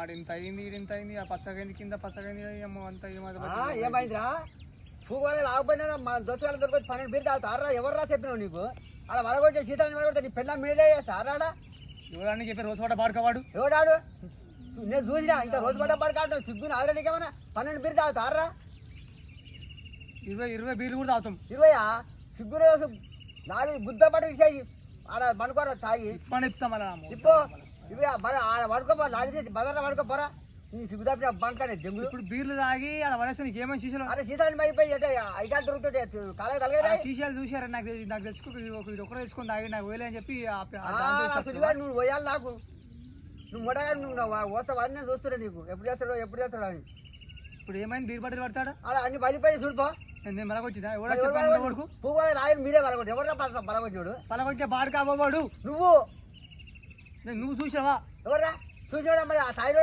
ఆడ ఇంత అయింది ఇంత అయింది ఆ పచ్చగైంది కింద పచ్చగైంది ఏమో అంత ఏమైందిరా పూగోలే లాగపోయినా మన దోస్తులు దొరికి 12 బీర్ తాగుతారా ఎవర్రా చెప్పినావు నీకు అలా వరగొట్టే శీతాన్ని వరగొడితే నీ పిల్ల మీడే చేస్తారా ఎవరని చెప్పి రోజు పాట పాడుకోవాడు ఎవడాడు నేను చూసినా ఇంకా రోజు పడ్డ పడకాడు సిగ్గుని ఆదరణ నీకేమన్నా 12 బీర్ తాగుతారా 20 బీర్లు కూడా తాగుతాం 20 సిగ్గునే నాలుగు గుద్ద పట్టు ఇచ్చేయి ఆడ పడుకోరా తాగి ఇప్పని ఇస్తాం అలా ఇప్పుడు ఇవి మన ఆడ పడుకోపో లాగితే బదర్లో పడుకోపోరా నీ సిగ్గు తప్పిన బంకనే దెంగులు ఇప్పుడు బీర్లు తాగి ఆడ పడేస్తే నీకు ఏమైనా శీషలు అరే సీతాన్ని మరిపోయి ఐటా దొరుకుతుంటే కాలే తలగా శీషాలు చూసారా నాకు తెచ్చుకో ఒకరు తెచ్చుకొని తాగి నాకు వేలే అని చెప్పి నువ్వు పోయాలి నాకు నువ్వు మొడగా నువ్వు వస్తావు నేను చూస్తున్నా నీకు ఎప్పుడు చేస్తాడో అని ఇప్పుడు ఏమైంది బీర్ బట్టలు పడతాడు అలా అన్ని పలిపోయి చూడుపో నేను బలగొచ్చిందా పువ్వు రాయని మీరే బలగొట్టు ఎవరా బలగొచ్చాడు పలగొచ్చే బాడు కాబోవాడు నువ్వు నువ్వు చూసావా ఎవర్రా చూసాడా మరి ఆ స్థాయిలో